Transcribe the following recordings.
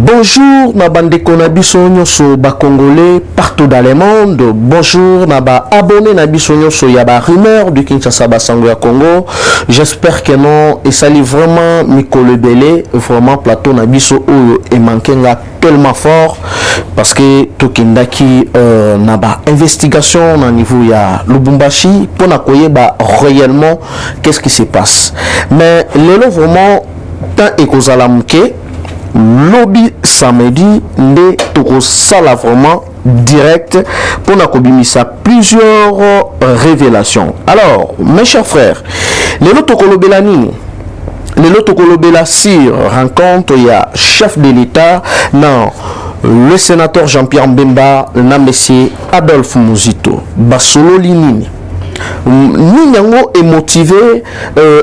Bonjour Nabande Konabiso Nyoso ba Congolais partout dans le monde. Bonjour Naba abonné Nabiso Nyoso Yaba rumeur du Kinshasa Basango ya Congo. J'espère que non et ça lit vraiment Mikolo Belé vraiment plateau Nabiso Oyo et manquenga tellement fort parce que Tokindaki Naba investigation au niveau ya Lubumbashi pour na koyeba réellement qu'est-ce qui se passe. Mais le vraiment tant ekozalamuke lobby samedi nde tokosala vraiment direct pour na kobimisa plusieurs révélations. Alors mes chers frères, lelo tokolobela nini? Lelo tokolobela sur rencontre ya chef de l'État non le sénateur Jean-Pierre Mbemba na monsieur Adolphe Muzito basolo linini Ninyango est motivé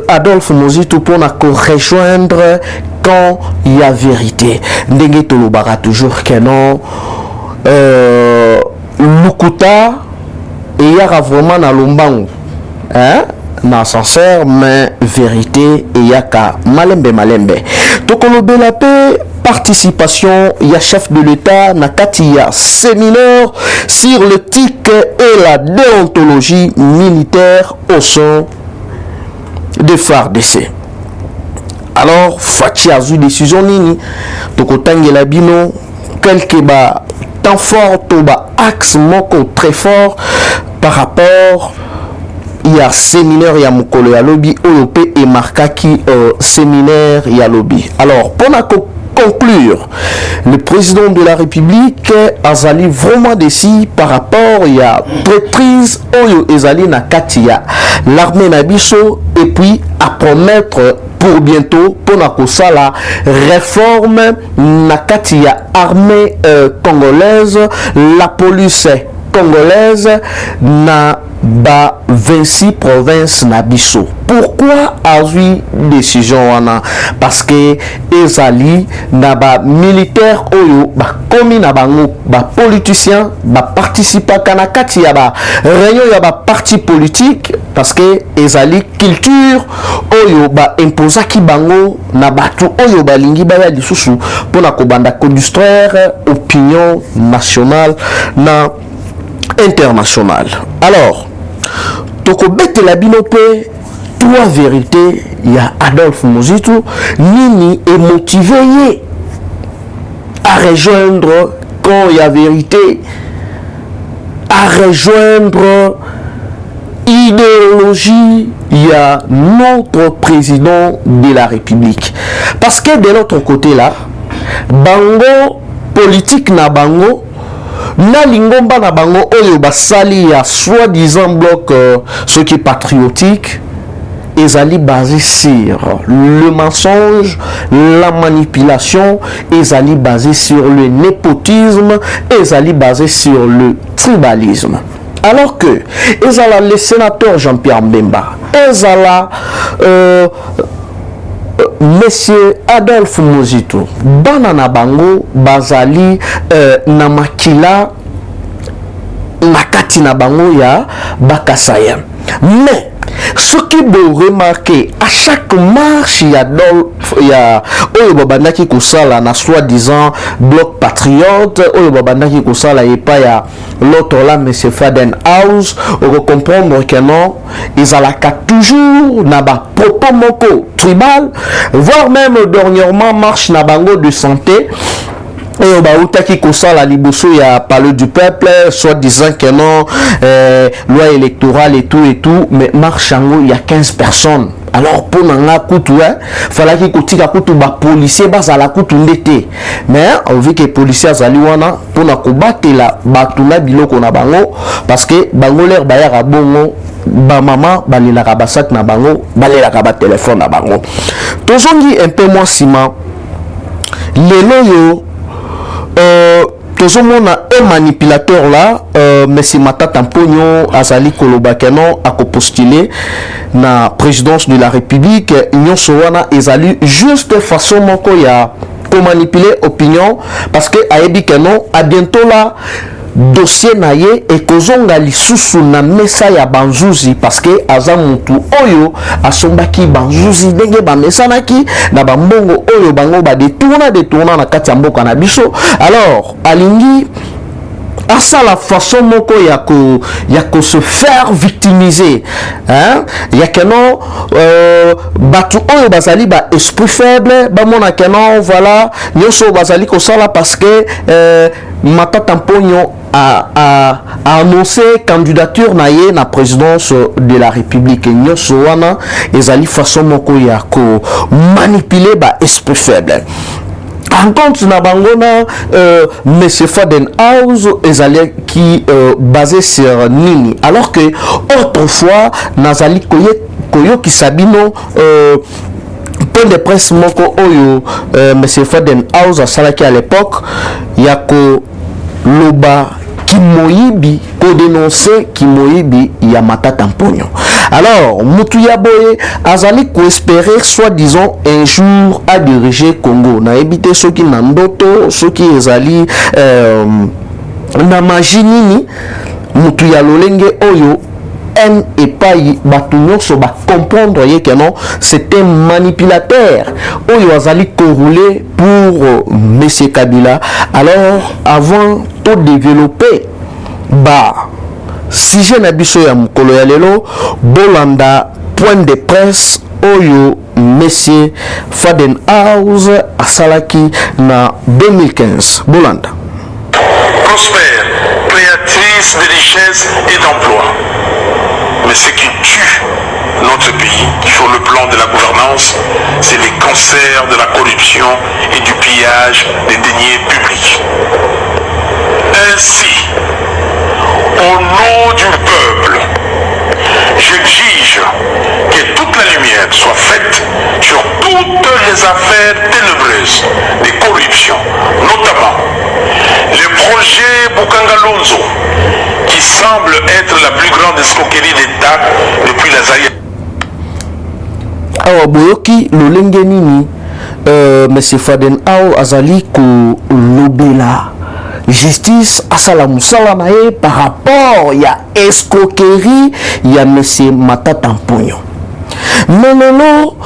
Adolphe Muzito pour rejoindre quand il y a vérité. Ndenge tolobara toujours que non Lukuta et il y a vraiment na lombango hein na sincère mais vérité et y a ka malembe tokolobe la paix participation il y a chef de l'État nakati ya séminaire sur l'éthique et la déontologie militaire au sein de FARDC. Alors Fachi a eu décision nini tokotangela bino quelque ba temps fort to ba axe moko très fort par rapport il y a séminaire ya mukolo ya lobby OP et markaki séminaire ya lobby. Alors pour conclure, le président de la République azali vraiment décis par rapport il y a prêtrise oyo ezali na katia l'armée na biso et puis à promettre pour bientôt pour na kosala réforme na katia armée congolaise, la police congolaise na ba 26 provinces na biso. Pourquoi a eu décision wana? Parce que ezali na ba militaire oyo ba komi na bango ba politicien ba participa kana kati ya ba réunion ya ba parti politique parce que ezali culture oyo ba imposaki bango na batu oyo ba lingi ba ya lisusu pona ko banda ko distraire opinion nationale na internationale. Alors toko bete la binope trois vérités il y a Adolphe Muzito nini est motivé à rejoindre quand il y a vérité à rejoindre idéologie il y a notre président de la République parce que de l'autre côté là bango politique na bango na lingomba na bango oyo basali ya soi-disant bloc ce qui est patriotique ezali basé sur le mensonge, la manipulation, ezali basé sur le népotisme, ezali basé sur le tribalisme. Alors que ezala le sénateur Jean-Pierre Mbemba, ezala Monsieur Adolphe Muzito banana bango bazali na makila nakati na bango ya bakasaya. Mais ce qui vous remarquer à chaque marche il y a oyo babandaki kosala na soi-disant bloc patriote oyo babandaki kosala epa ya l'autre là monsieur Faden House on comprendre que non ils alaka toujours na ba propos moko tribal voire même dernièrement marche na bango de santé et bah outaki kosala liboso ya palais du peuple soit disant que non loi électorale et tout mais marche il y a 15 personnes. Alors pour nanga kutu fallait que kotika kutu ba policier bazala kutu ndete mais on vit que policiers azali wana pour na kobatela batuna biloko na bango parce que bango l'air bayaka bongo ba maman balelaka basak na bango balelaka ba téléphone na bango tozongi un peu moins ciment lelo yo tozomona un manipulateur là Messi Matata Mpogno azali kolobakeno a postulé na présidence de la République union sowana ezali juste façon moko ya ko manipuler opinion parce que ayebi que non à bientôt là dossier na ye ekozonga lisusu na mesa ya banzuzi parce que aza mutu oyo asombaki banzuzi ndenge bamesanaki na bambongo oyo bango détourna na kati ya mboka na biso. Alors alingi asa la façon moko ya ko se faire victimiser, hein, ya keno batu oyo bazali ba esprit faible ba mona keno voilà nyoso bazali ko sala parce que Matata Mponyo a annoncé candidature na ye na présidence de la République. Nyoso wana ezali façon moko ya ko manipuler ba esprit faible. En compte na bangona Monsieur Fadenhouse ezali qui basé sur nini, alors que autrefois nazali koyo kisabino point de presse moko oyo Monsieur Fadenhouse asalaki à l'époque yako loba Kimoyibi, ko dénoncer Kimoyibi ya Matata Mponyo. Alors, Mutuya Boye azali ko espérer soi-disant un jour à diriger Congo. Na ebité ceux qui nandoto, ceux qui ezali na majinini Mutuya lolenge oyo en et pas batunyo so ba comprendre que non, c'est un manipulateur oyo azali ko rouler pour Monsieur Kabila. Alors, avant tout développer si je n'ai biso ya mukolo ya lelo bolanda point de presse oyo Monsieur Fadenhouse asalaki na 2015 bolanda. Prospère, créatrice de richesse et d'emploi. Mais ce qui tue notre pays sur le plan de la gouvernance, c'est les cancers de la corruption et du pillage des deniers publics. Ainsi, au nom du peuple, j'exige que toute la lumière soit faite sur toutes les affaires ténébreuses de corruption, notamment le projet Bukangalonzo, qui semble être la plus grande escroquerie d'État depuis la Zaïre. Awa boyoki lolenge nini Monsieur Fadenhouse azali ko lobela justice asala musala na ye par rapport ya escroquerie ya Monsieur Matata Mponyo. Mais lelo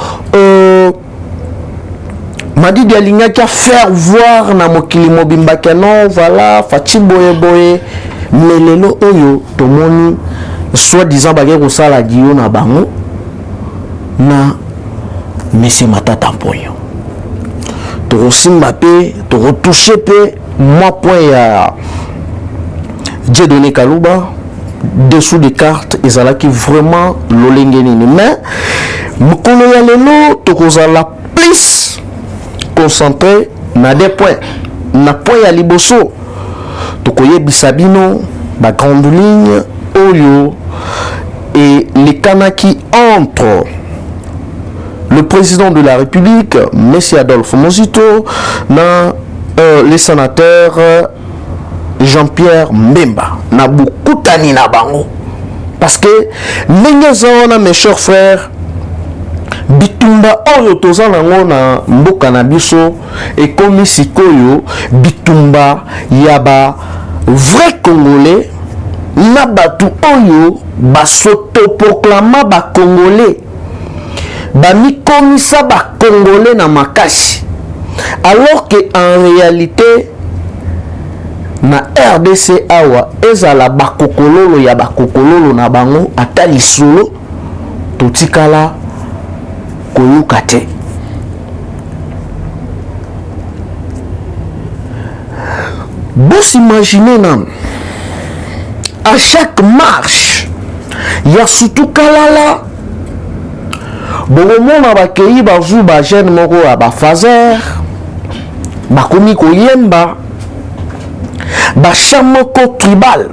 Madidi alingaki a faire voir na mokili mobimba keno voilà fati boye boye. Mais lelo oyo tomoni soi-disant bagé kosala dio na bango na Monsieur Matata Mponyo. To simba pe to retoucher pe moi point ya Dieudonné Kalouba dessous des cartes ezalaki vraiment lolenge nini. Mais mokolo ya lelo tokozala plus concentré na des points na point ya liboso tokoyebisa bino ba grande ligne oyo et les kanaki entre le président de la République M. Adolphe Muzito na les sénateurs Jean-Pierre Mbemba na bukutani na bango parce que ndenge mes chers frères bitumba oyo toza nango na mboka na biso ekomi sikoyo bitumba ya ba vrai congolais na batu oyo basotoproklama ba congolais bamikomisa ba congolais na makasi, alors que en réalité na RDC awa ezala bakokololo ya bakokololo na bango ata lisolo totikala koyoka te. Bos imaginez nam à chaque marche ya surtout kalala bomona bakei bazu ba jeune moko ya ba fazer bakomi koyemba ba chamoko tribal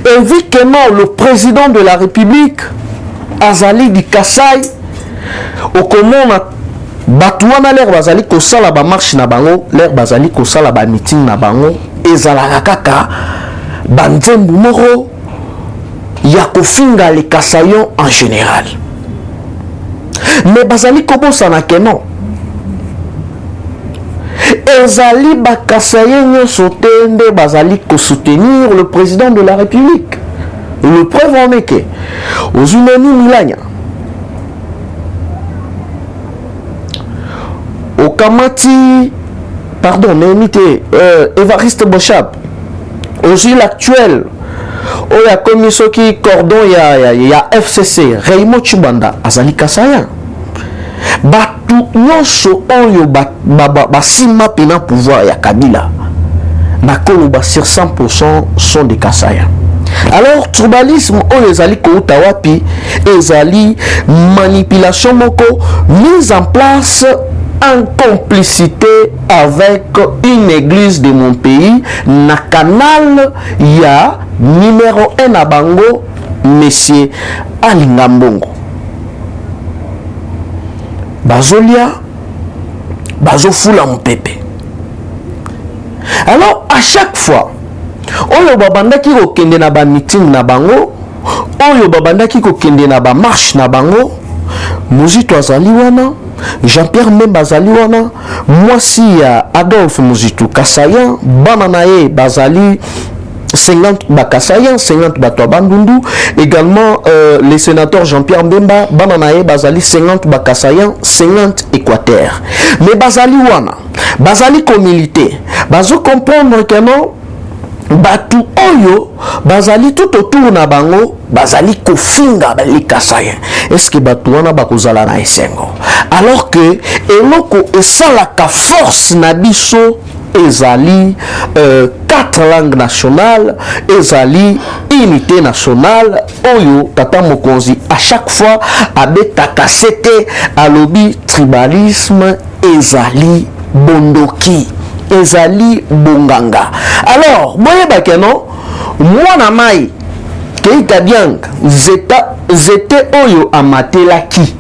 et vu que non le président de la République azali di Kasai okomona batu wana l'air bazali kosala ba marche na bango l'air bazali kosala ba meeting na bango ezalaka kaka banzembu moko ya kofinga les Kasayon en général. Mais bazali kobosana ke non ezali bakasaye nyonso te nde bazali soutenir le président de la République. Le preuve en est que ozunani milanya okamati pardon n'imité Évariste Bochab aussi l'actuel oya commission qui cordon ya FCC Raymond Chibanda azali kasaya batu nyonso oyo basima pena pouvoir ya Kabila nakoloba sur 100% sont des kasaya. Alors tribalisme oyo ezali kouta wapi ezali manipulation moko mise en place en complicité avec une église de mon pays na canal ya numéro 1 na bango monsieur Alinga Mbongo bazolia bazofula mpepe. Alors à chaque fois oyo babandaki kokende na ba meeting na bango oyo babandaki kokende na ba marche na bango Muzito azali wana Jean-Pierre Mbemba azali wana mwasi ya Adolphe Muzitu Kasayan bana na ye bazali 50 Bakasayan 50 bato Bandundu également les sénateurs Jean-Pierre Mbemba bana na ye bazali 50 Bakasayan 50 Équateur mais bazali wana bazali communauté bazo comprendre que non batu oyo bazali tout autour na bango bazali kofinga bali Kasayan. Est-ce que batu wana bakozala na esengo alors que eloko esalaka force na biso ezali 4 langues nationales ezali unité nationale oyo tata mokonzi à chaque fois abetaka sete alobi tribalisme ezali bondoki ezali bonganga. Alors boyeba keno mwana mai keita biang zete oyo amatelaki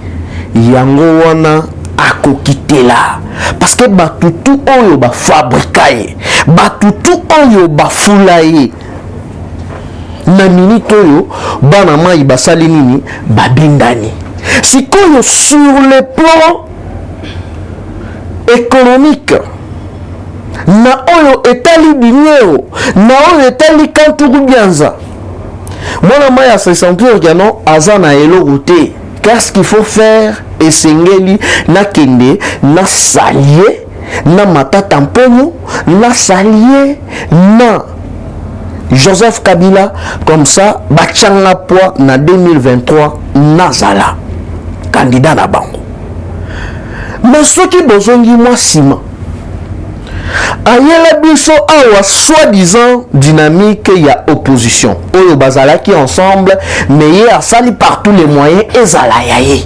yango wana akokitela parce que batutu oyo ba fabrikaye batutu oyo ba fulaye na minute oyo bana mai basali nini babengani sikoyo sur le plan économique na oyo etali binyeo na oyo etali kanturu bianza mwana mai à se sentir que non azana eloko te. Qu'est-ce qu'il faut faire esengeli na kende na salier na matata mponyo na salier na Joseph Kabila comme ça bachanga poa na 2023 nazala candidat na bango. Mais ce qui bozongi moi sima ayela biso awa soi-disant dynamique ya opposition oyo bazalaki ensemble mais ye asali par tous les moyens ezala yaye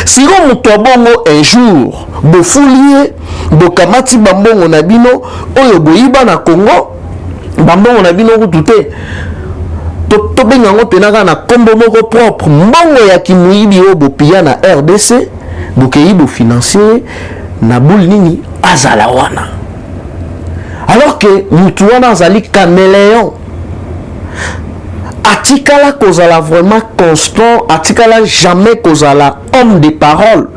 siro muto bongo un jour bofulie bokamati bambongo na bino oyo boyiba na Congo bambongo na bino kutute to bengango penaka na kombo moko propre mbongo ya kimuyibi oyo bopia na RDC bokeyi bo financier na boule nini azala wana. Alors que Moutouana Zali caméléon atikala kozala vraiment constant atikala jamais kozala homme de parole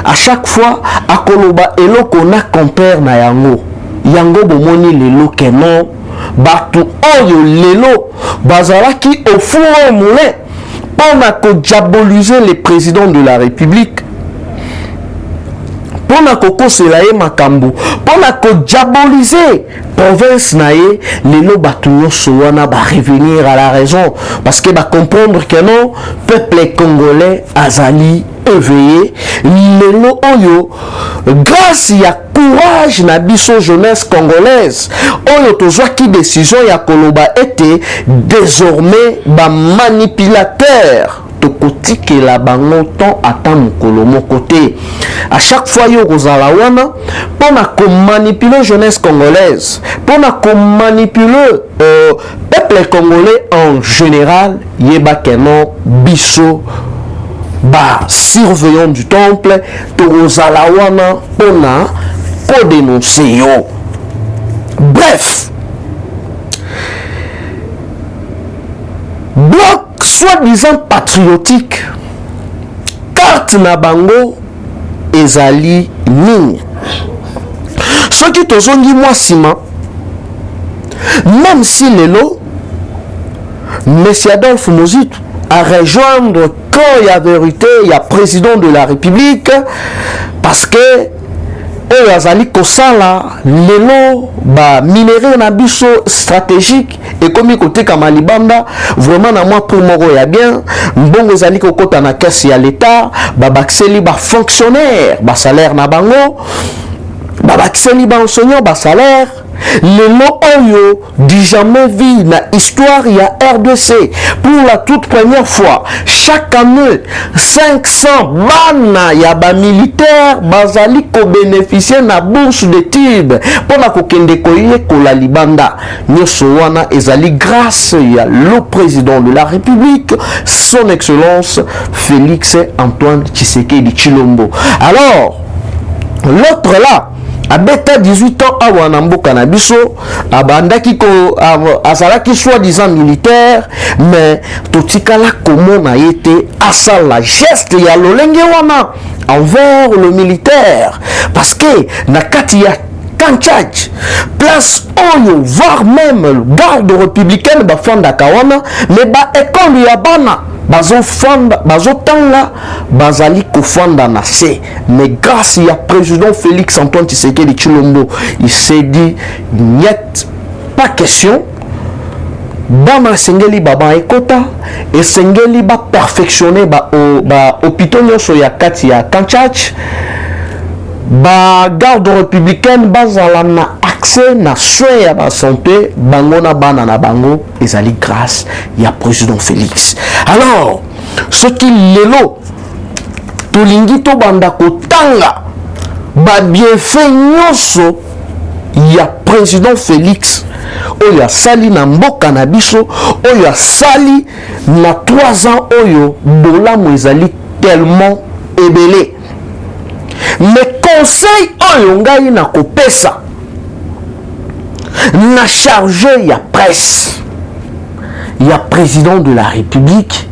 à chaque fois akoloba eloko na compère na yango bomoni lelo keno batu oyo lelo bazalaki au fond au moulin pendant que diaboliser les présidents de la République pona koko selaye makambo pona ko diaboliser province nae lelo batu nyonso wana ba revenir à la raison parce que ba comprendre que non peuple congolais azali éveillé lelo oyo grâce ya courage na biso jeunesse congolaise oyo tozwaki décision ya koloba ete désormais ba manipulateur kotikela bango ton ata mokolo moko te à chaque fois yo kozala wana pona ko manipuler jeunesse congolaise pona ko manipuler peuple congolais en général yeba keno biso ba surveillant du temple tozala wana pona ko dénoncer yo. Bref, bloc soi-disant patriotique carte na bango ezali nini ce qui te zongi moi sima même si lelo Monsieur Adolphe Mozitu à rejoindre quand il y a vérité, il y a président de la République parce que eux azali kosala lelo ba minerai na biso stratégique et comme côté kama libanda vraiment na moi pour moko ya bien mbongo ezali kokota na caisse ya l'état ba baxeli ba fonctionnaire ba salaire na bango ba baxeli ba enseignant ba salaire lelo oyo du jamais vu na histoire ya RDC pour la toute première fois chaque année 500 bana ya ba militaire bazali ko bénéficier na bourse d'études pour na kokende koye kola libanda nyoso wana ezali grâce ya le président de la République son excellence Félix Antoine Tshisekedi Tshilombo. Alors l'autre là à bêta 18 ans à Wanamboka na biso abandaki ko azalaki soi-disant militaire mais totikala comment na été asala geste ya lolenge wana envers le militaire parce que na kati ya Kanchach place oyo voire même garde républicaine bafanda kawana mais ba école ya bana bazotanga bazali kofanda na se mais grâce à président Félix Antoine Tshisekedi Tshilombo il s'est dit niet pas question bana sengeli baba ekota et sengeli ba perfectionner ba hôpital nyonso ya kati ya Kanchach ba garde républicaine bazala na accès na soin ya ba santé bango na bana na bango ezali grâce ya président Félix. Alors ce qui lelo tolingi to banda kotanga ba bienfait nyonso ya président Félix oyo asali na mboka na biso oyo asali na 3 ans oyo bolamu ezali tellement ebele. Mais conseil oyo ngai na kopesa na chargé ya presse ya président de la République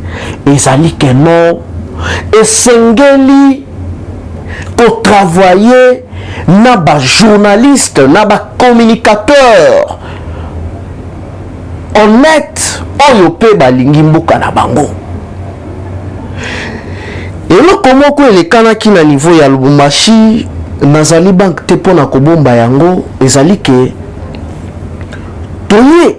ezali que non esengeli ko travailler na ba journaliste na ba communicateur honnête oyo pe balingi mboka na bango. Et le comment que les kanaki na niveau ya Lubumbashi nazali bank te pona ko bomba yango ezali ke toye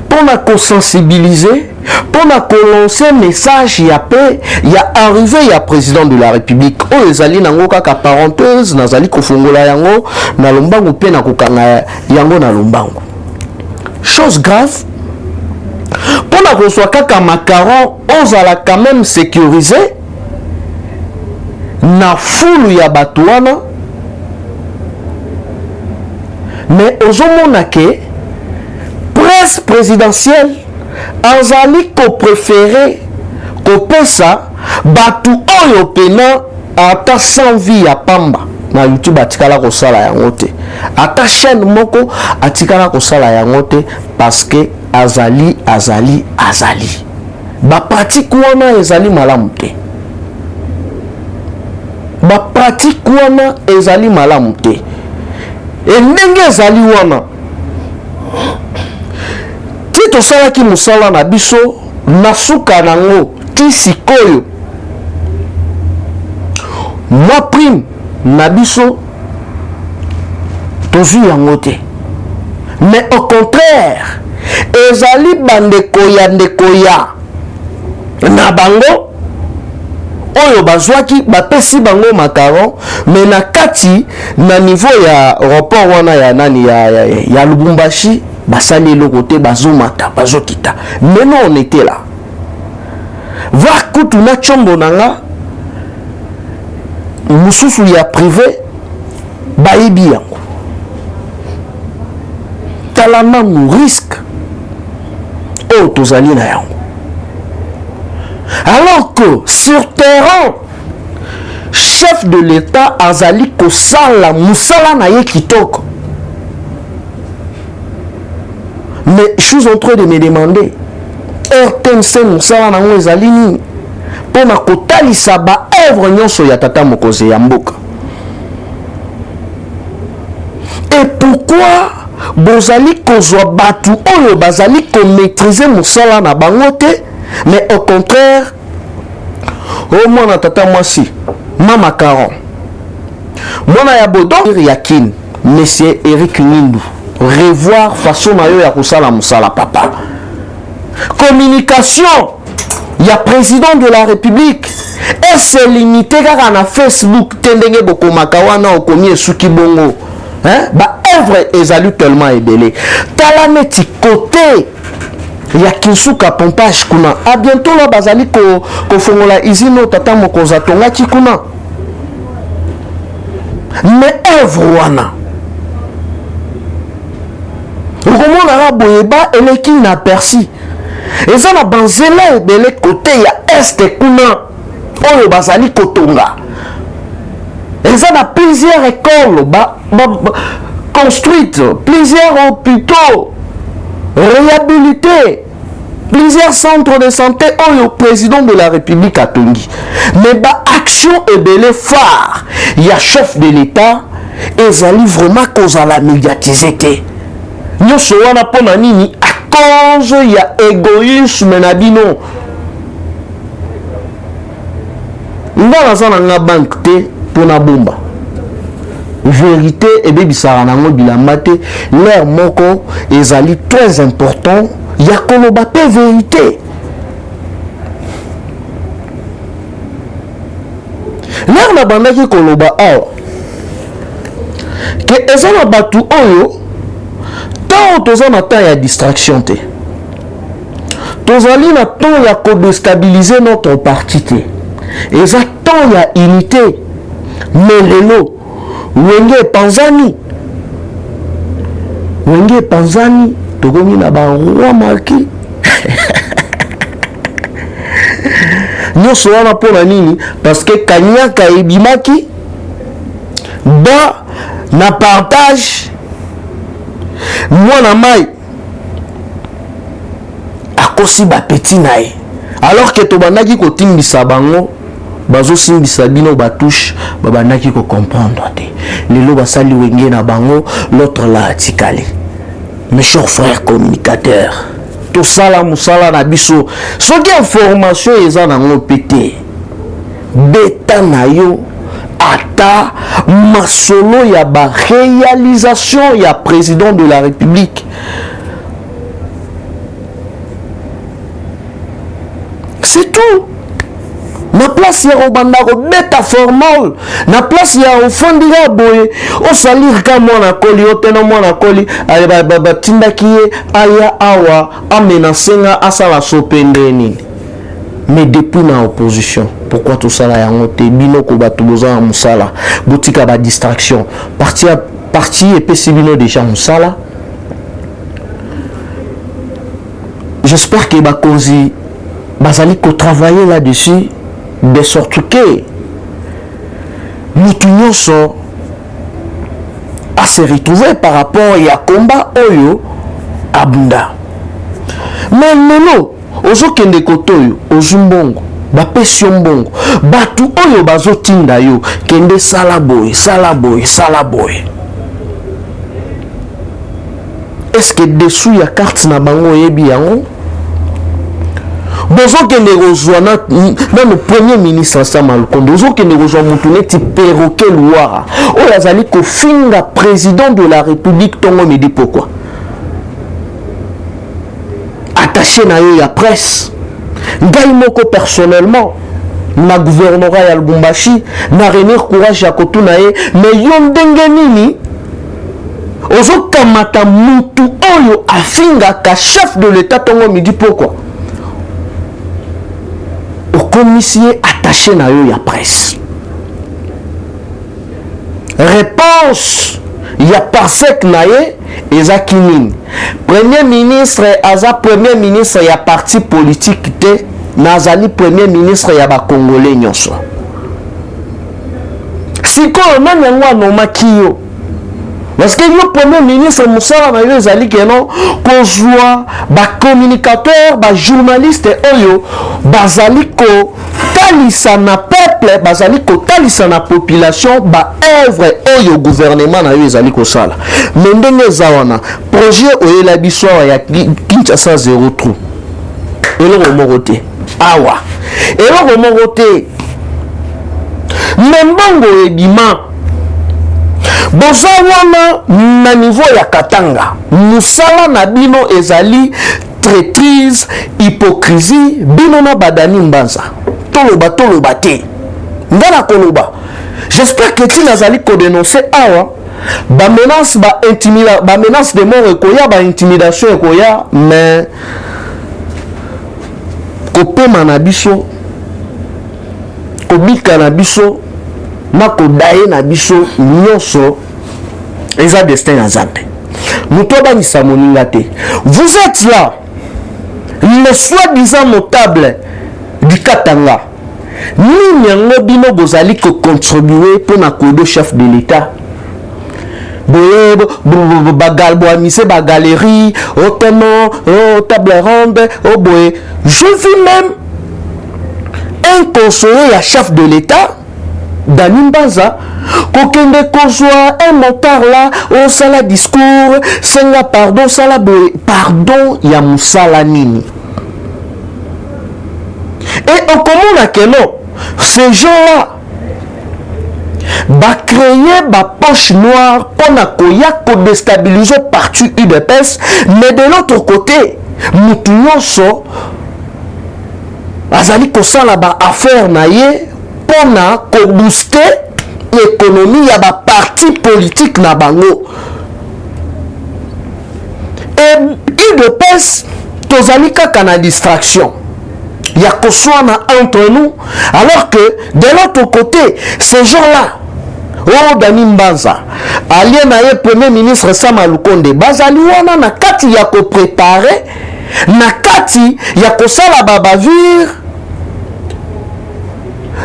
pona ko sensibiliser pona ko lancer message ya paix ya arrivé ya président de la République o ezali nango kaka parenthèse nazali ko fongola yango na lombangu pe na kokanga yango na lombangu chose grave. Pour qu'on soit kaka macaron, on a quand même sécurisé na foule ya batouana mais aux monake presse présidentielle azali ko préféré ko pesa batu oyo pena ata sans vie ya pamba na YouTube atikala ko sala yango te ata chaîne moko atikala ko sala yango te parce que azali ba pratique wana ezali malamu te ba pratique wana ezali malamu te et ndenge ezali wana ti tosalaki mosala na biso na suka nango ti sikoyo mwa prime na biso tozwi yango te mais au contraire ezali bandeko ya na bango oyo bazwaki bapesi bango makaron mais na kati na niveau ya rapport wana ya nani ya Lubumbashi basali eloko te bazomata bazokita. Mais non on était là va kutu na chombo nanga mususu ya privé bayibi yango talama nous risque oh tozali na yango alors que sur terrain chef de l'état azali kosala musala na ye kitoko. Mais je suis en train de me demander RTNC musala nango ezali nini pona kotalisa ba œuvre nyonso ya tata mokozi ya mboka. Et pourquoi bozali kozwa batu oyo bazali ko maîtriser musala na bangote, mais au contraire au mwana tata mwasi mama Caron mwana ya bodo yakin monsieur Eric Nindu revoir façon na yo ya kusala musala papa communication ya président de la République et c'est limité kaka na Facebook tendenge boko makawana okomi esuki bongo hein ba œuvre ezali tellement ebelé tala neti côté ya Kinsuka pompage kuna a bientôt la bazali ko fongola izino tata mokoza tonga kuna mais œuvre wana okomona la boyeba eleki na persi eza na banzela ebele côté ya este kuna oyo bazali kotonga eza na plusieurs écoles construites, plusieurs hôpitaux réhabilités, plusieurs centres de santé où le président de la République a tenu. Mais bah action et belé phare, il y a chef de l'État et ça vraiment cause à la médiatisé. Nous sommes à nini à cause il y a égoïsme nabino. Nous avons une banque pour la bombe. Vérité et baby saranango bilamate l'air moko ezali très important ya koloba pe vérité l'air na bandaki koloba awa ke ezana batu oyo tant tozana temps ya distraction te tozali na temps ya ko déstabiliser notre parti te eza temps ya unité melelo Wenge Panzani tokomi na ba roi marquis nyonso wana pona nini parce que kanyaka ebimaki ba na partage mwana mai akosi ba petit nae alors que tobandaki kotimbisa bango bazo simbisa bino batouche babandaki ko comprendre te lelo basali wenge na bango l'autre la atikali. Mes chers frères communicateurs tout ça la musala na biso soki information eza na ngopete beta na yo ata masolo ya ba réalisation ya président de la République c'est tout. Na place ya robanda ko beta formal na place ya ofandira boye o salir ka mwana koli otena mwana koli ale ba tindaki aya awa amenasenga asala sopendeni mais depuis na opposition pourquoi tout ça là yango te bino ko batu boza musala botika ba distraction parti et pesi bino déjà musala. J'espère que bakonzi bazali ko travailler là-dessus de sorte que nous nyonso à se retrouver par rapport à combat oyo abunda mais lelo ozokende kotoyo ozumbongo bapesi mbongo batu oyo bazotinda yo kende sala boy est-ce que dessous ya carte na bango yebi yango bozo kende rozwana même le premier ministre Samal Kondo bozo kende rozwana mutuneti perroquet Loire o yazali ko finga président de la République tongo me dit pourquoi attaché na yo ya presse ngai moko personnellement na gouvernorat ya Lubumbashi na renir courage ya kotuna ye mais yo ndenge nini ozo kamata mutu oyo afinga ka chef de l'état tongo me dit pourquoi commissaire attaché na yo ya presse réponse ya parsec na ye ezaki nini premier ministre aza premier ministre ya parti politique te nazali premier ministre ya ba congolais nyonso sikoyo nani yango anomaki yo parce que le premier ministre Moussala na yo ezali keno kozwa ba communicateur ba journaliste oyo bazali ko talisa na peuple bazali ko talisa na population ba œuvre oyo gouvernement na yo ezali kosala mais ndenge eza wana projet oyela biso ya Kinshasa 0 trou eloko moko te awa eloko moko te mbongo ebima boza wana na niveau ya Katanga musala na bino ezali traîtrise hypocrisie bino na badani mbanza toloba te ngana koloba. J'espère que tu n'as pas dénoncé awa ba menace de mort ekoya ba intimidation ekoya mais kopema na biso kobika na biso na kodaye na biso nyonso eza destin ya Nzambe. Muto banisa moninga te. Vous êtes là le soi-disant notable du Katanga. Ni yango bino bozali ko contribuer pour na kodo chef de l'État. Ba galerie, au ténon, au table ronde, au boé. Je vis même un conseiller à chef de l'État, Dani Mbanza, kokende kozwa un motard là, au sala discours, senga pardon, sala boé. Pardon, ya musala nini. Et on commande que non, ces gens-là va créer ma poche noire pour déstabiliser parti UDPS, mais de l'autre côté, Moutounyoso azali kosala ba affaire na ye pour booster l'économie ya ba parti politique na bango. Et UDPS tozali kaka na distraction. Il y a Koswana entre nous, alors que de l'autre côté, ces gens-là, oh Dani Mbanza, allié na premier ministre Sama Lukonde, bazali wana na kati ya ko préparer, na kati ya kosala babavir,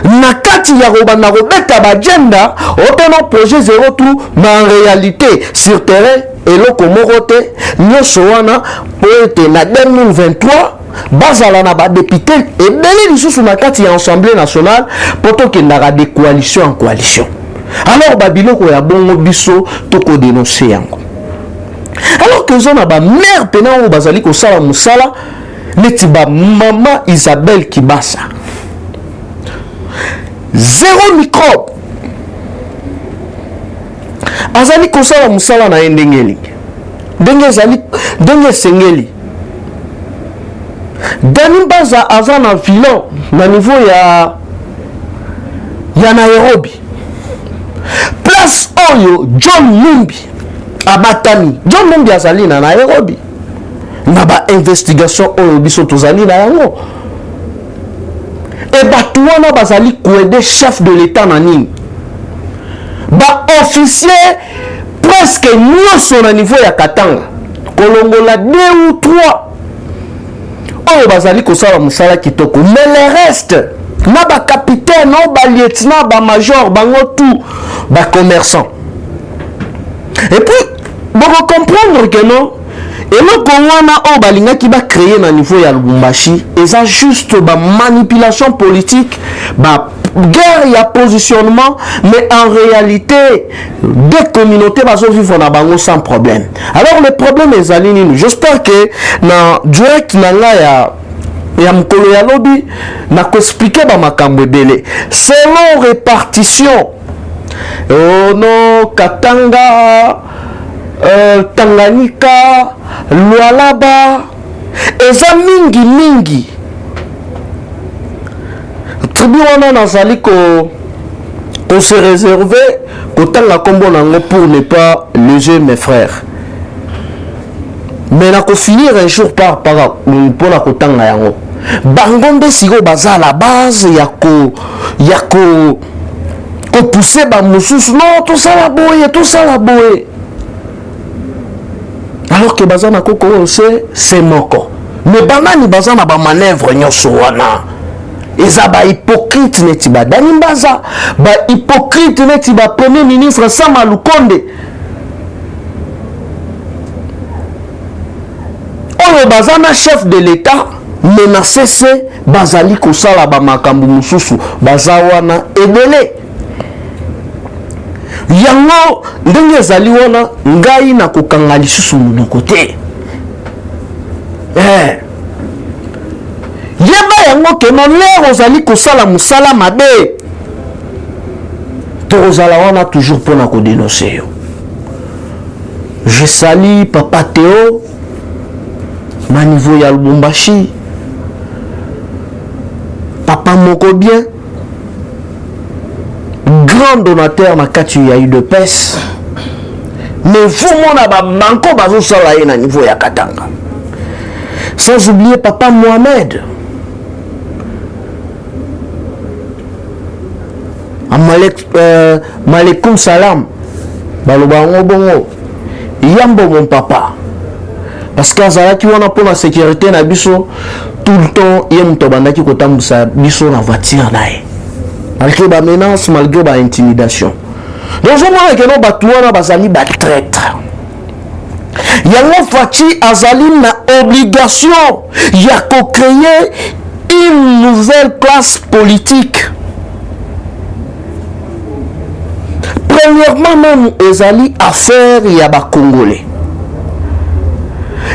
na kati ya robana robeta ba agenda, autant projet 0 tout, mais en réalité sur terrain et loko morote, nyoso wana pour être na 2023. Bazala na ba député et belé lisusu na kati ya Assemblée nationale poto ke ndaka de coalition en coalition. Alors babiloko ya bongo biso toko dénoncer yango. Alors que zona ba mère pena o bazali ko sala musala neti ba mama Isabelle Kibasa. Zéro microbe. Azali ko sala musala na ndengeli. Ndenge sengeli. Dani Mbanza aza na filon na niveau ya Nairobi. Place oyo John Numbi abatami. John Numbi azali na Nairobi. Na ba investigation oyo biso tozali na yango. Et batu wana bazali koede chef de l'État na nini. Ba officier presque nyonso na niveau ya Katanga. Kolongola 2 ou 3 oyo bazali kosala musala kitoko, mais le reste na ba capitaine, na ba lieutenant, ba major, bango tout ba commerçant. Et puis bon comprendre que non et le Kongwana o balinga qui va créer na niveau ya Lubumbashi et ça juste ba manipulation politique, ba guerre ya positionnement, mais en réalité des communautés bazo vivre na bango sans problème. Alors le problème est alinini. J'espère que na direct na nga ya mkolo ya lobby na ko expliquer ba makambo ebele selon répartition. Oh non, Katanga, Tanganyika, Lualaba, eza mingi. Tribu wana nazali ko se réserver kotanga kombo nango pour ne pas léser mes frères. Mais na ko finir un jour par pour la kotanga yango. Bangonde sigo baza la base ya ko pousser ba mususu non tout ça la boye. Alors que baza na koko c'est moko. Mais banani baza na ba manœuvre nyoso wana. Eza ba hypocrite neti ba Dani Mbanza, ba hypocrite neti ba premier ministre Sama Lukonde. Oyo baza na chef de l'État menacé se bazali kosala ba makambu mususu baza wana ebele. yango ndenge ezali wana ngai na kokanga lisusu monoko te. Yeba yango keno lero ozali kosala mosala mabe tozala wana toujours pona ko dénoncer yo. Je salue Papa Théo na niveau ya Lubumbashi, Papa moko bien, grand donateur na kati ya UDPS, mais vous mona ba banko bazo sala ye na niveau ya Katanga. Sans oublier Papa Mohamed, Malekoum salam, baloba bongo, yambo mon papa. Parce que azalaki wana pour la sécurité na biso tout le temps yem to bandaki ko tambusa biso na voiture nae. Malgré ba menace, malgré ba intimidation. Donc je vois que no batu wana bazali ba traître. Yango Fachi azali na obligation ya ko créer une nouvelle classe politique. Premièrement même ezali affaire ya ba Congolais.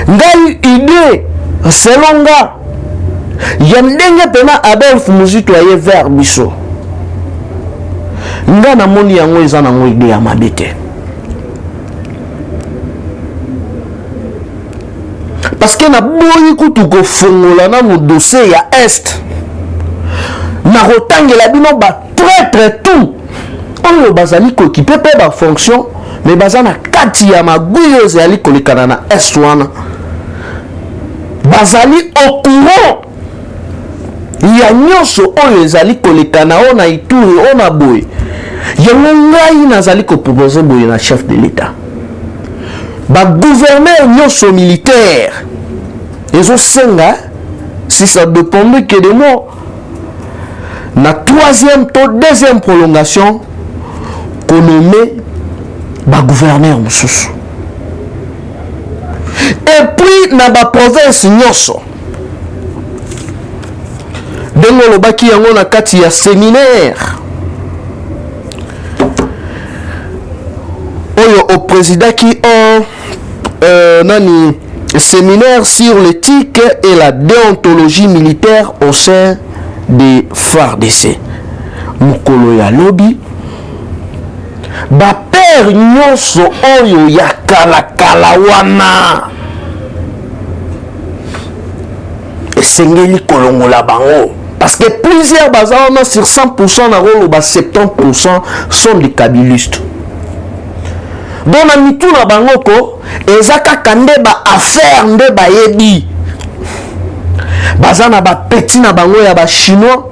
Ngai idée selon nga ya ndenge pena Adolphe Muzitu aye vers biso. Nga na moni yango eza nango idée ya mabe te. Parce que na boyi kutu ko fongola na mo dossier ya Est. Na rotangela bino ba traître tout. Oyo bazali ko équiper pe ba fonction mais bazana kati ya maguyo ezali kolekana na Est wana. Bazali au courant ya nyonso oyo ezali kolekana ona Ituri ona boy. Yango ngai nazali ko proposer boy na chef de l'État. Ba gouverneur nyonso militaire. Ezo senga si ça dépendait que de moi. Na troisième to deuxième prolongation qu'on nommé ba gouverneur mususu. Et puis na ba province nyonso dengo lobaki yango na kati ya séminaire oyo au président qui nani séminaire sur l'éthique et la déontologie militaire au sein des FARDC mukolo ya lobi ba père nyonso oyo ya kala wana esengeli kolongola bango parce que plusieurs bazana sur 100% na rolo ba 70% sont des kabylistes. Bon na mitu na bango ko ezaka kande ba affaire nde ba yebi bazana ba petit na bango ya ba chinois.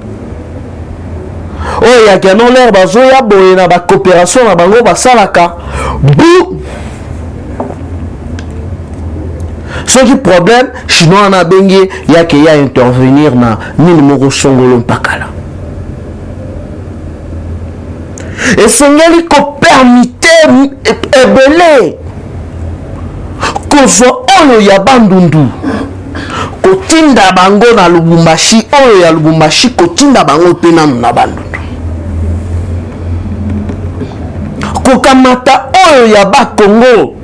Oh, ya kenon l'air bazo ya boye na ba coopération na bango basalaka bu ce qui problème chinois na bengi ya ke ya intervenir na nini moko songolo mpakala et sengeli ko permettre ebele ko zo oyo ya bandundu kotinda bango na Lubumbashi oyo ya Lubumbashi kotinda bango pe na bandundu kokamata oyo ya Bakongo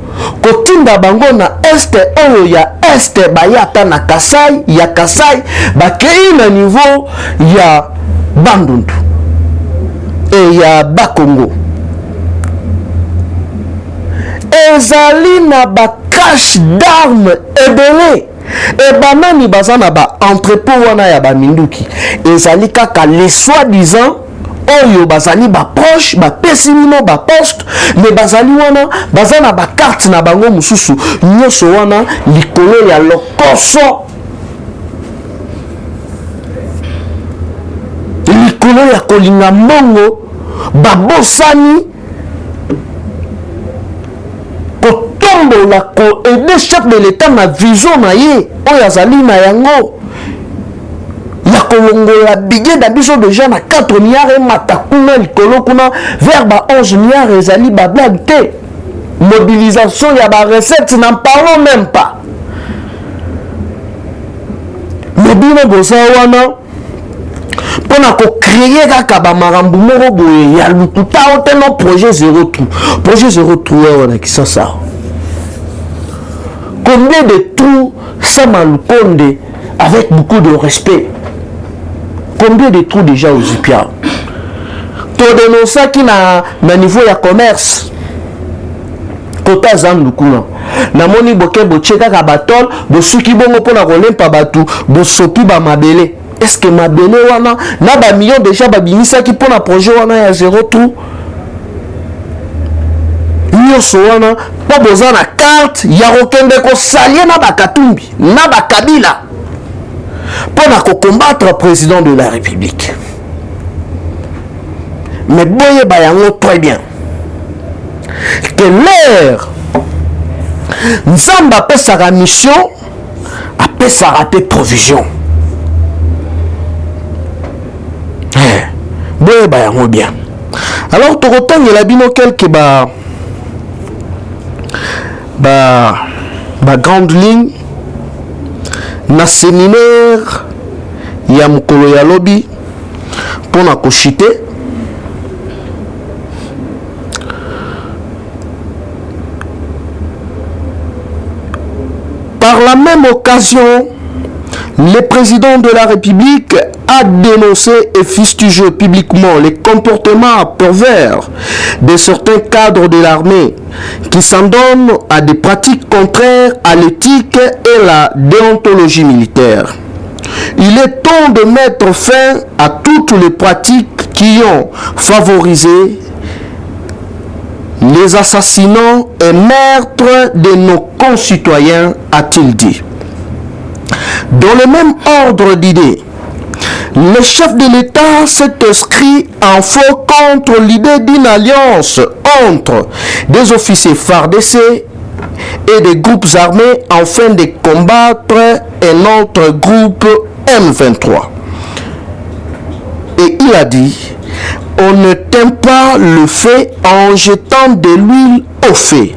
kotinda bango na Est oyo ya Est bayata na Kasai ya Kasai bakei na niveau ya bandundu et ya Bakongo ezali na ba cache d'armes ebele et banani bazana ba entrepôt wana ya ba minduki ezali kaka les soi-disant oyo bazali ba proche ba pesimino ba poste mais bazali wana bazana ba carte na bango mususu nyoso wana likolo ya lokoso likolo ya kolinga mbongo babosani kotombola ko aider chef de l'État na vision na ye oyo azali na yango ya kolongola budget da biso déjà na 4 milliards et matakuna likolo kuna vers ba 11 milliards ezali ba blague te mobilisation ya ba recette n'en parlons même pas mais bino bosa wana pour créer kaka ba marambu moko boye ya lukuta oteno projet 03 projet 03 on a qui ça combien de trous ça Malukonde avec beaucoup de respect combien de trous déjà aux Zipia to dénoncer qui na niveau ya commerce kota Zandukuna na moni boke bocheka ka batol bosuki bongo pona kolempa batu bosopi ba mabele. Est-ce que mabele wana na ba million déjà ba bimisa ki pona projet wana ya 03 nyonso wana po boza na carte ya kokende ko salie na bakatumbi na bakabila pona ko combattre président de la République. Mais boye ba yango très bien que l'air Nzamba apesaka mission apesaka te provision boye ba yango bien. Alors tokotangela bino quelque grande ligne na séminaire ya mokolo ya lobi pona kochite par la même occasion. Le président de la République a dénoncé et fustigé publiquement les comportements pervers de certains cadres de l'armée qui s'en donnent à des pratiques contraires à l'éthique et la déontologie militaire. Il est temps de mettre fin à toutes les pratiques qui ont favorisé les assassinats et meurtres de nos concitoyens, a-t-il dit. Dans le même ordre d'idées, le chef de l'État s'est inscrit en faux contre l'idée d'une alliance entre des officiers FARDC et des groupes armés afin de combattre un autre groupe M23. Et il a dit, on ne teint pas le fait en jetant de l'huile au feu,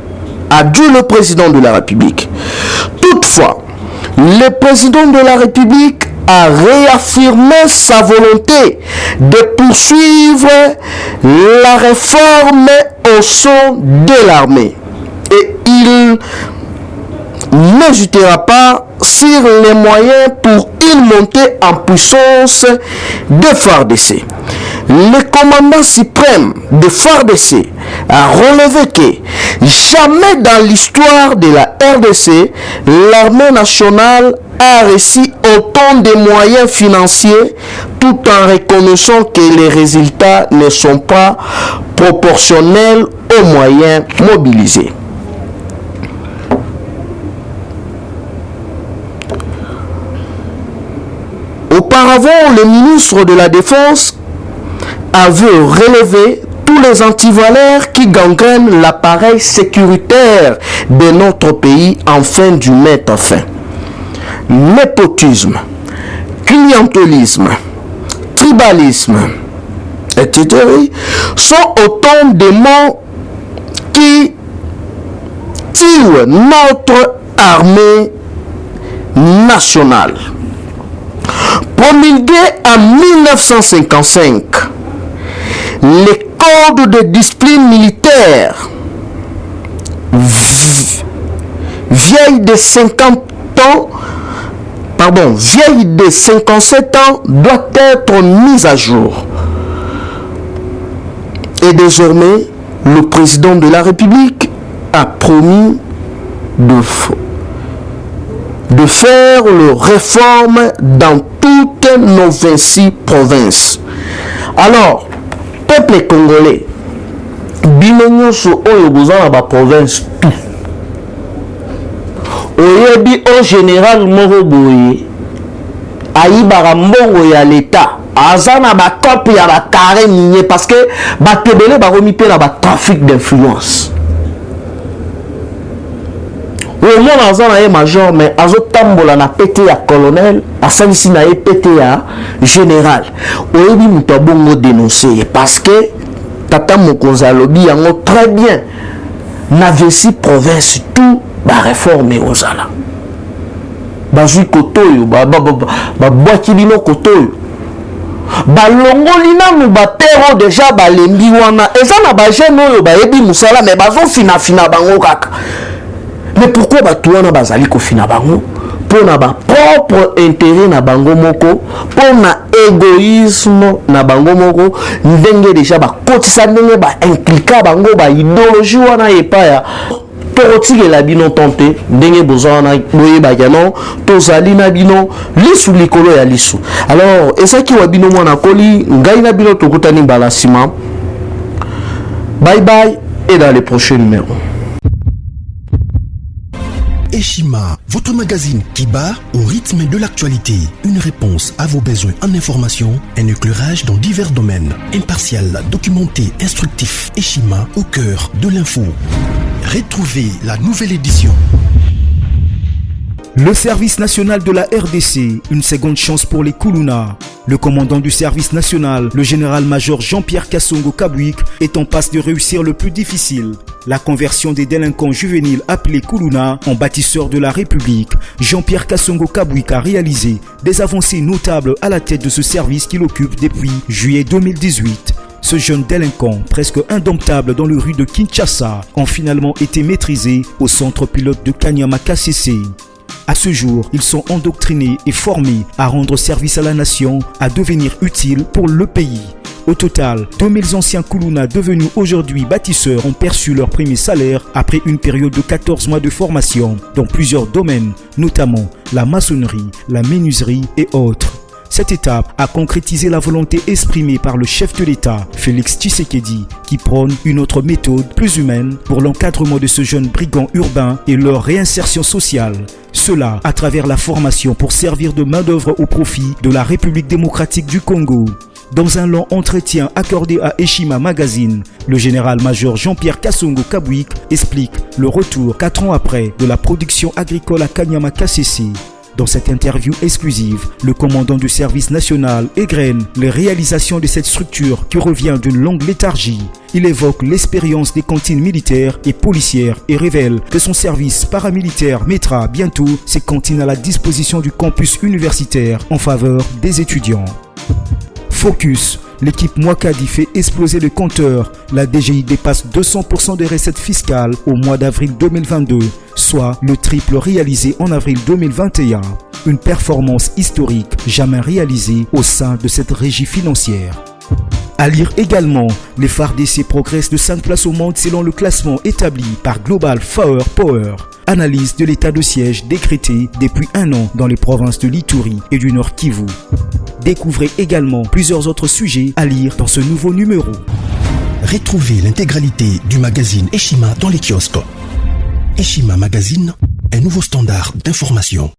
a dit le président de la République. Toutefois, le président de la République a réaffirmé sa volonté de poursuivre la réforme au sein de l'armée. Et il n'hésitera pas sur les moyens pour une montée en puissance de FARDC. Le commandant suprême de FARDC a relevé que jamais dans l'histoire de la RDC, l'armée nationale a reçu autant de moyens financiers tout en reconnaissant que les résultats ne sont pas proportionnels aux moyens mobilisés. Auparavant, le ministre de la Défense avait relevé tous les antivaleurs qui gangrènent l'appareil sécuritaire de notre pays afin d'y mettre fin. Népotisme, clientélisme, tribalisme, etc. sont autant de mots qui tuent notre armée nationale. Promulgué en 1955, les codes de discipline militaire vieille de 57 ans doit être mise à jour. Et désormais, le président de la République a promis de faire les réformes dans toutes nos 26 provinces. Alors, peuple congolais, binonoso oyo bozana ba province tout. Oyebi au général moko boye ayibaka mbongo ya l'État azana ba copie ya ba carré minier parce que ba tebele ba remis pe na ba trafic d'influence. Le monde azana ye major mais azotambola na pété ya colonel asalisi na ye pété ya général. Oyebi muto bongo dénoncer parce que tata mokonzi alobi yango très bien na 26 province tout ba réforme ozala bazui kotoyo ba boaki bino kotoyo balongoli nanu bapero deja balembi wana eza na bagene oyo bayebi mosala me bazofinafina bango kaka. Mais pourquoi bato wana bazali kofina bango? Pona ba propre intérêt na bango moko, pona égoïsme na bango moko, ndenge deja ba kotisa ndenge ba impliquer bango ba idéologie wana epaya. Torotike la bino tente ndenge bozana boye bagano tozali na bino lisu likolo ya lisu. Alors ezaki wa bino mwana koli ngai na bino tokutani balasima. Bye bye et dans les prochains numéros. Eshima, votre magazine qui bat au rythme de l'actualité. Une réponse à vos besoins en information, un éclairage dans divers domaines. Impartial, documenté, instructif. Eshima au cœur de l'info. Retrouvez la nouvelle édition. Le service national de la RDC, une seconde chance pour les Koulouna. Le commandant du service national, le général-major Jean-Pierre Kassongo Kabouik, est en passe de réussir le plus difficile. La conversion des délinquants juvéniles appelés Koulouna en bâtisseurs de la République. Jean-Pierre Kassongo Kabouik a réalisé des avancées notables à la tête de ce service qu'il occupe depuis juillet 2018. Ce jeune délinquant, presque indomptable dans les rues de Kinshasa, ont finalement été maîtrisés au centre pilote de Kanyama KCC. À ce jour, ils sont endoctrinés et formés à rendre service à la nation, à devenir utiles pour le pays. Au total, 2000 anciens Koulouna devenus aujourd'hui bâtisseurs ont perçu leur premier salaire après une période de 14 mois de formation dans plusieurs domaines, notamment la maçonnerie, la menuiserie et autres. Cette étape a concrétisé la volonté exprimée par le chef de l'État, Félix Tshisekedi, qui prône une autre méthode plus humaine pour l'encadrement de ce jeune brigand urbain et leur réinsertion sociale. Cela à travers la formation pour servir de main-d'œuvre au profit de la République démocratique du Congo. Dans un long entretien accordé à Eshima Magazine, le général-major Jean-Pierre Kassongo Kabouik explique le retour 4 ans après de la production agricole à Kanyama KCC. Dans cette interview exclusive, le commandant du service national égrène les réalisations de cette structure qui revient d'une longue léthargie. Il évoque l'expérience des cantines militaires et policières et révèle que son service paramilitaire mettra bientôt ses cantines à la disposition du campus universitaire en faveur des étudiants. Focus. L'équipe Mwakadi fait exploser le compteur. La DGI dépasse 200% des recettes fiscales au mois d'avril 2022, soit le triple réalisé en avril 2021. Une performance historique jamais réalisée au sein de cette régie financière. À lire également, les FARDC progressent de 5 places au monde selon le classement établi par Global Power. Analyse de l'état de siège décrété depuis 1 an dans les provinces de l'Ituri et du Nord Kivu. Découvrez également plusieurs autres sujets à lire dans ce nouveau numéro. Retrouvez l'intégralité du magazine Eshima dans les kiosques. Eshima Magazine, un nouveau standard d'information.